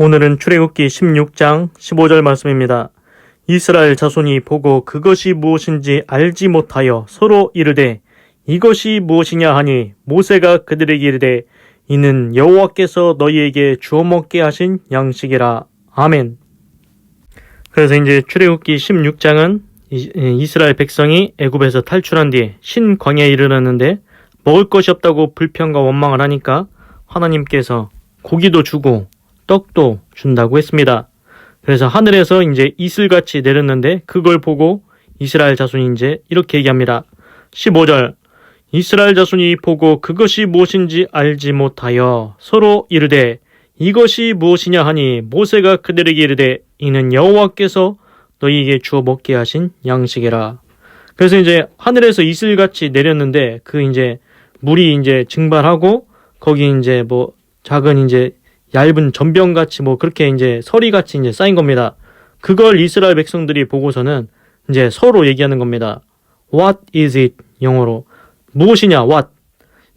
오늘은 출애굽기 16장 15절 말씀입니다. 이스라엘 자손이 보고 그것이 무엇인지 알지 못하여 서로 이르되 이것이 무엇이냐 하니 모세가 그들에게 이르되 이는 여호와께서 너희에게 주어 먹게 하신 양식이라. 아멘. 그래서 이제 출애굽기 16장은 이스라엘 백성이 애굽에서 탈출한 뒤에 신광야에 이르렀는데 먹을 것이 없다고 불평과 원망을 하니까 하나님께서 고기도 주고 떡도 준다고 했습니다. 그래서 하늘에서 이제 이슬같이 내렸는데 그걸 보고 이스라엘 자손이 이제 이렇게 얘기합니다. 15절 이스라엘 자손이 보고 그것이 무엇인지 알지 못하여 서로 이르되 이것이 무엇이냐 하니 모세가 그들에게 이르되 이는 여호와께서 너희에게 주어 먹게 하신 양식이라. 그래서 이제 하늘에서 이슬같이 내렸는데 그 이제 물이 이제 증발하고 거기 이제 뭐 작은 이제 얇은 전병같이 뭐 그렇게 이제 서리같이 이제 쌓인 겁니다. 그걸 이스라엘 백성들이 보고서는 이제 서로 얘기하는 겁니다. What is it? 영어로. 무엇이냐? What?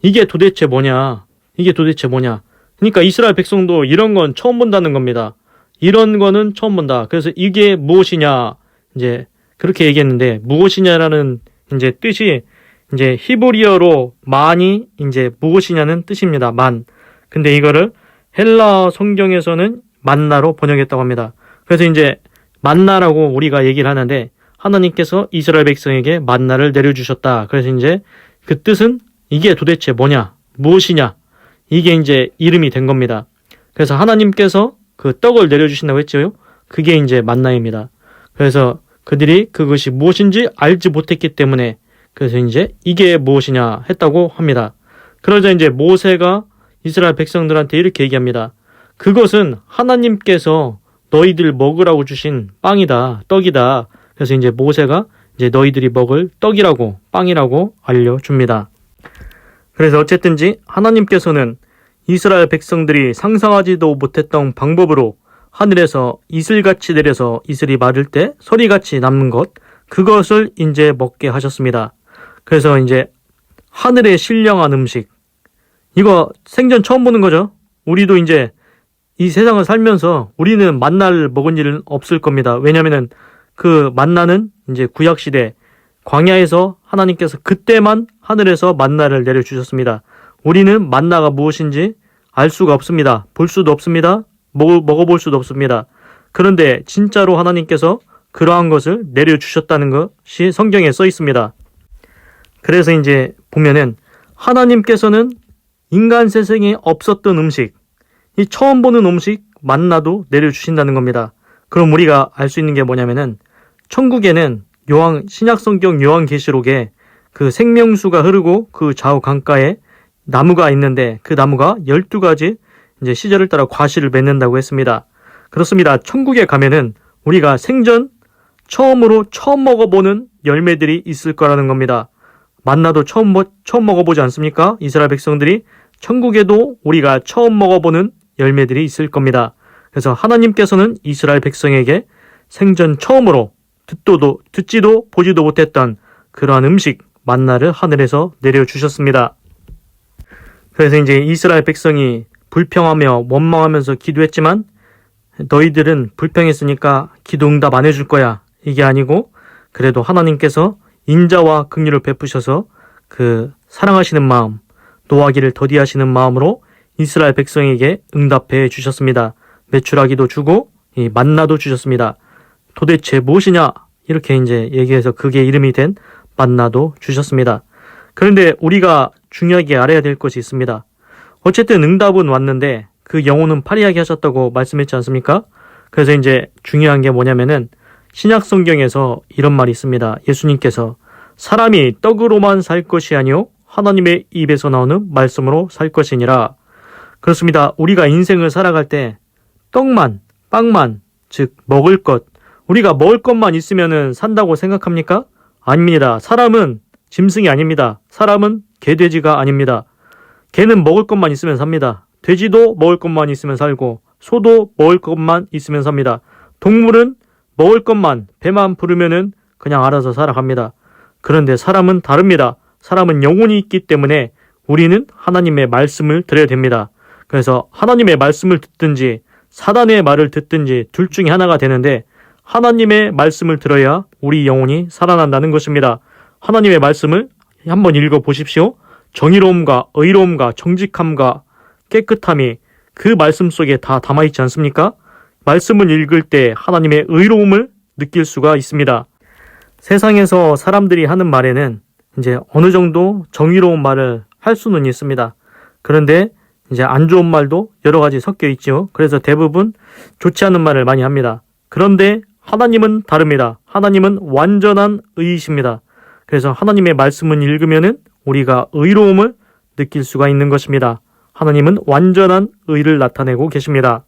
이게 도대체 뭐냐? 이게 도대체 뭐냐? 그러니까 이스라엘 백성도 이런 건 처음 본다는 겁니다. 이런 거는 처음 본다. 그래서 이게 무엇이냐? 이제 그렇게 얘기했는데 무엇이냐라는 이제 뜻이 이제 히브리어로 만이 이제 무엇이냐는 뜻입니다. 만. 근데 이거를 헬라 성경에서는 만나로 번역했다고 합니다. 그래서 이제 만나라고 우리가 얘기를 하는데 하나님께서 이스라엘 백성에게 만나를 내려주셨다. 그래서 이제 그 뜻은 이게 도대체 뭐냐? 무엇이냐? 이게 이제 이름이 된 겁니다. 그래서 하나님께서 그 떡을 내려주신다고 했죠. 그게 이제 만나입니다. 그래서 그들이 그것이 무엇인지 알지 못했기 때문에 그래서 이제 이게 무엇이냐 했다고 합니다. 그러자 이제 모세가 이스라엘 백성들한테 이렇게 얘기합니다. 그것은 하나님께서 너희들 먹으라고 주신 빵이다, 떡이다. 그래서 이제 모세가 이제 너희들이 먹을 떡이라고, 빵이라고 알려줍니다. 그래서 어쨌든지 하나님께서는 이스라엘 백성들이 상상하지도 못했던 방법으로 하늘에서 이슬같이 내려서 이슬이 마를 때 서리같이 남는 것, 그것을 이제 먹게 하셨습니다. 그래서 이제 하늘에 신령한 음식, 이거 생전 처음 보는 거죠. 우리도 이제 이 세상을 살면서 우리는 만나를 먹은 일은 없을 겁니다. 왜냐면은 그 만나는 이제 구약시대 광야에서 하나님께서 그때만 하늘에서 만나를 내려주셨습니다. 우리는 만나가 무엇인지 알 수가 없습니다. 볼 수도 없습니다. 먹어볼 수도 없습니다. 그런데 진짜로 하나님께서 그러한 것을 내려주셨다는 것이 성경에 써 있습니다. 그래서 이제 보면은 하나님께서는 인간 세상에 없었던 음식, 이 처음 보는 음식 만나도 내려주신다는 겁니다. 그럼 우리가 알 수 있는 게 뭐냐면은 천국에는 신약성경 요한계시록에 그 생명수가 흐르고 그 좌우 강가에 나무가 있는데 그 나무가 12가지 이제 시절을 따라 과실을 맺는다고 했습니다. 그렇습니다. 천국에 가면은 우리가 생전 처음 먹어보는 열매들이 있을 거라는 겁니다. 만나도 처음 먹어보지 않습니까? 이스라엘 백성들이 천국에도 우리가 처음 먹어보는 열매들이 있을 겁니다. 그래서 하나님께서는 이스라엘 백성에게 생전 처음으로 듣지도 보지도 못했던 그러한 음식 만나를 하늘에서 내려주셨습니다. 그래서 이제 이스라엘 백성이 불평하며 원망하면서 기도했지만 너희들은 불평했으니까 기도 응답 안 해줄 거야. 이게 아니고 그래도 하나님께서 인자와 긍휼을 베푸셔서 그 사랑하시는 마음, 노하기를 더디하시는 마음으로 이스라엘 백성에게 응답해 주셨습니다. 메추라기도 주고 이 만나도 주셨습니다. 도대체 무엇이냐? 이렇게 이제 얘기해서 그게 이름이 된 만나도 주셨습니다. 그런데 우리가 중요하게 알아야 될 것이 있습니다. 어쨌든 응답은 왔는데 그 영혼은 파리하게 하셨다고 말씀했지 않습니까? 그래서 이제 중요한 게 뭐냐면은 신약 성경에서 이런 말이 있습니다. 예수님께서 사람이 떡으로만 살 것이 아니요 하나님의 입에서 나오는 말씀으로 살 것이니라. 그렇습니다. 우리가 인생을 살아갈 때 떡만, 빵만, 즉 먹을 것, 우리가 먹을 것만 있으면 산다고 생각합니까? 아닙니다. 사람은 짐승이 아닙니다. 사람은 개돼지가 아닙니다. 개는 먹을 것만 있으면 삽니다. 돼지도 먹을 것만 있으면 살고 소도 먹을 것만 있으면 삽니다. 동물은 먹을 것만 배만 부르면은 그냥 알아서 살아갑니다. 그런데 사람은 다릅니다. 사람은 영혼이 있기 때문에 우리는 하나님의 말씀을 들어야 됩니다. 그래서 하나님의 말씀을 듣든지 사단의 말을 듣든지 둘 중에 하나가 되는데 하나님의 말씀을 들어야 우리 영혼이 살아난다는 것입니다. 하나님의 말씀을 한번 읽어보십시오. 정의로움과 의로움과 정직함과 깨끗함이 그 말씀 속에 다 담아있지 않습니까? 말씀을 읽을 때 하나님의 의로움을 느낄 수가 있습니다. 세상에서 사람들이 하는 말에는 이제 어느 정도 정의로운 말을 할 수는 있습니다. 그런데 이제 안 좋은 말도 여러 가지 섞여 있죠. 그래서 대부분 좋지 않은 말을 많이 합니다. 그런데 하나님은 다릅니다. 하나님은 완전한 의이십니다. 그래서 하나님의 말씀을 읽으면은 우리가 의로움을 느낄 수가 있는 것입니다. 하나님은 완전한 의를 나타내고 계십니다.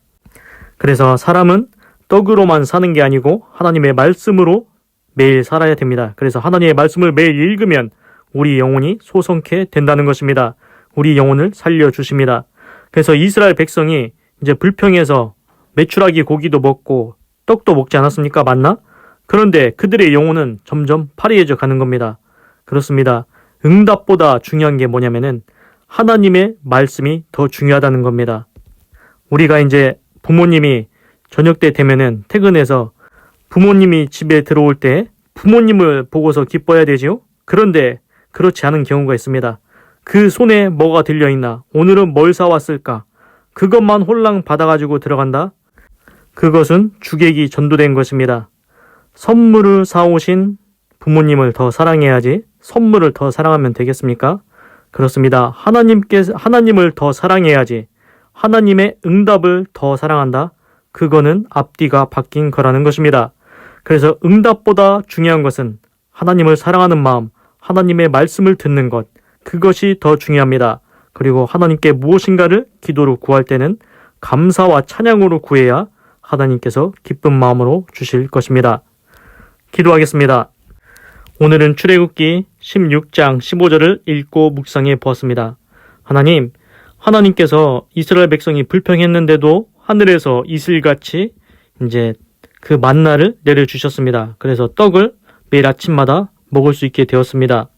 그래서 사람은 떡으로만 사는 게 아니고 하나님의 말씀으로 매일 살아야 됩니다. 그래서 하나님의 말씀을 매일 읽으면 우리 영혼이 소성케 된다는 것입니다. 우리 영혼을 살려주십니다. 그래서 이스라엘 백성이 이제 불평해서 메추라기 고기도 먹고 떡도 먹지 않았습니까? 맞나? 그런데 그들의 영혼은 점점 파리해져 가는 겁니다. 그렇습니다. 응답보다 중요한 게 뭐냐면은 하나님의 말씀이 더 중요하다는 겁니다. 우리가 이제 부모님이 저녁 때 되면은 퇴근해서 부모님이 집에 들어올 때 부모님을 보고서 기뻐해야 되지요? 그런데 그렇지 않은 경우가 있습니다. 그 손에 뭐가 들려있나? 오늘은 뭘 사왔을까? 그것만 홀랑 받아가지고 들어간다? 그것은 주객이 전도된 것입니다. 선물을 사오신 부모님을 더 사랑해야지 선물을 더 사랑하면 되겠습니까? 그렇습니다. 하나님을 더 사랑해야지 하나님의 응답을 더 사랑한다? 그거는 앞뒤가 바뀐 거라는 것입니다. 그래서 응답보다 중요한 것은 하나님을 사랑하는 마음, 하나님의 말씀을 듣는 것, 그것이 더 중요합니다. 그리고 하나님께 무엇인가를 기도로 구할 때는 감사와 찬양으로 구해야 하나님께서 기쁜 마음으로 주실 것입니다. 기도하겠습니다. 오늘은 출애굽기 16장 15절을 읽고 묵상해 보았습니다. 하나님께서 이스라엘 백성이 불평했는데도 하늘에서 이슬같이 이제 그 만나를 내려주셨습니다. 그래서 떡을 매일 아침마다 먹을 수 있게 되었습니다.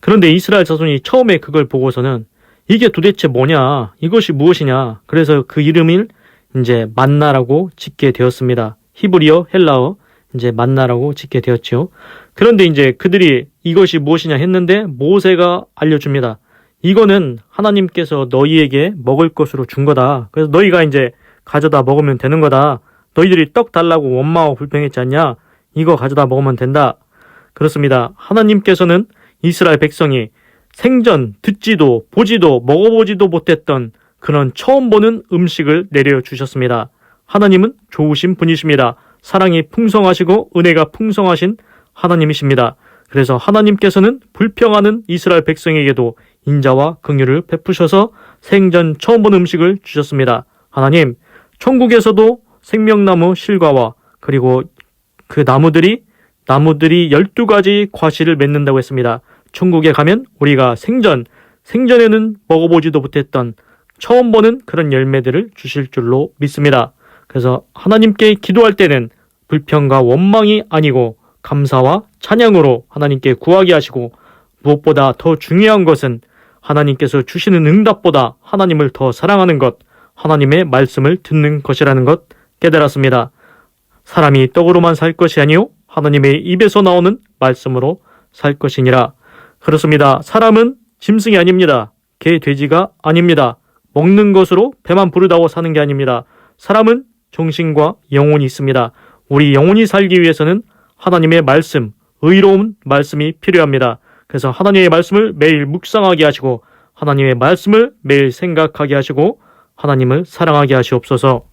그런데 이스라엘 자손이 처음에 그걸 보고서는 이게 도대체 뭐냐? 이것이 무엇이냐? 그래서 그 이름을 이제 만나라고 짓게 되었습니다. 히브리어, 헬라어, 이제 만나라고 짓게 되었죠. 그런데 이제 그들이 이것이 무엇이냐 했는데 모세가 알려줍니다. 이거는 하나님께서 너희에게 먹을 것으로 준 거다. 그래서 너희가 이제 가져다 먹으면 되는 거다. 너희들이 떡 달라고 원망하고 불평했지 않냐? 이거 가져다 먹으면 된다. 그렇습니다. 하나님께서는 이스라엘 백성이 생전 듣지도 보지도 먹어보지도 못했던 그런 처음 보는 음식을 내려주셨습니다. 하나님은 좋으신 분이십니다. 사랑이 풍성하시고 은혜가 풍성하신 하나님이십니다. 그래서 하나님께서는 불평하는 이스라엘 백성에게도 인자와 긍휼을 베푸셔서 생전 처음 본 음식을 주셨습니다. 하나님, 천국에서도 생명나무 실과와 그리고 그 나무들이 12가지 과실을 맺는다고 했습니다. 천국에 가면 우리가 생전에는 먹어보지도 못했던 처음 보는 그런 열매들을 주실 줄로 믿습니다. 그래서 하나님께 기도할 때는 불평과 원망이 아니고 감사와 찬양으로 하나님께 구하게 하시고 무엇보다 더 중요한 것은 하나님께서 주시는 응답보다 하나님을 더 사랑하는 것, 하나님의 말씀을 듣는 것이라는 것 깨달았습니다. 사람이 떡으로만 살 것이 아니요 하나님의 입에서 나오는 말씀으로 살 것이니라. 그렇습니다. 사람은 짐승이 아닙니다. 개, 돼지가 아닙니다. 먹는 것으로 배만 부르다고 사는 게 아닙니다. 사람은 정신과 영혼이 있습니다. 우리 영혼이 살기 위해서는 하나님의 말씀, 의로운 말씀이 필요합니다. 그래서 하나님의 말씀을 매일 묵상하게 하시고 하나님의 말씀을 매일 생각하게 하시고 하나님을 사랑하게 하시옵소서.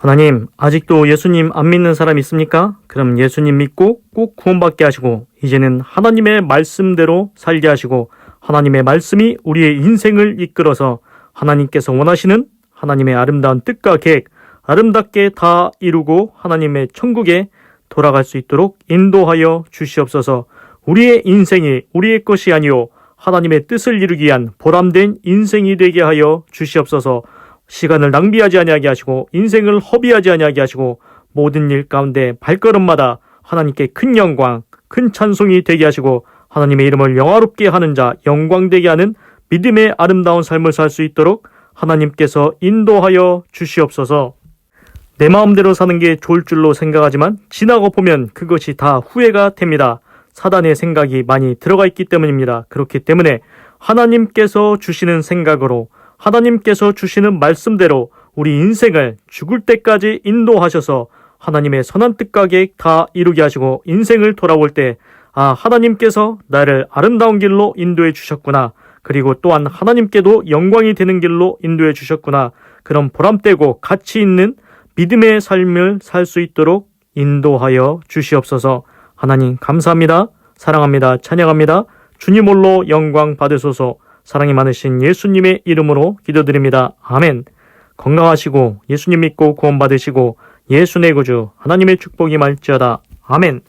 하나님, 아직도 예수님 안 믿는 사람 있습니까? 그럼 예수님 믿고 꼭 구원받게 하시고 이제는 하나님의 말씀대로 살게 하시고 하나님의 말씀이 우리의 인생을 이끌어서 하나님께서 원하시는 하나님의 아름다운 뜻과 계획, 아름답게 다 이루고 하나님의 천국에 돌아갈 수 있도록 인도하여 주시옵소서. 우리의 인생이 우리의 것이 아니오 하나님의 뜻을 이루기 위한 보람된 인생이 되게 하여 주시옵소서. 시간을 낭비하지 아니하게 하시고 인생을 허비하지 아니하게 하시고 모든 일 가운데 발걸음마다 하나님께 큰 영광, 큰 찬송이 되게 하시고 하나님의 이름을 영화롭게 하는 자, 영광되게 하는 믿음의 아름다운 삶을 살 수 있도록 하나님께서 인도하여 주시옵소서. 내 마음대로 사는 게 좋을 줄로 생각하지만 지나고 보면 그것이 다 후회가 됩니다. 사단의 생각이 많이 들어가 있기 때문입니다. 그렇기 때문에 하나님께서 주시는 생각으로, 하나님께서 주시는 말씀대로 우리 인생을 죽을 때까지 인도하셔서 하나님의 선한 뜻과 계획 다 이루게 하시고 인생을 돌아올 때 하나님께서 나를 아름다운 길로 인도해 주셨구나. 그리고 또한 하나님께도 영광이 되는 길로 인도해 주셨구나. 그런 보람되고 가치 있는 믿음의 삶을 살 수 있도록 인도하여 주시옵소서. 하나님 감사합니다. 사랑합니다. 찬양합니다. 주님 홀로 영광 받으소서. 사랑이 많으신 예수님의 이름으로 기도드립니다. 아멘. 건강하시고 예수님 믿고 구원 받으시고 예수 내 구주 하나님의 축복이 말지어다. 아멘.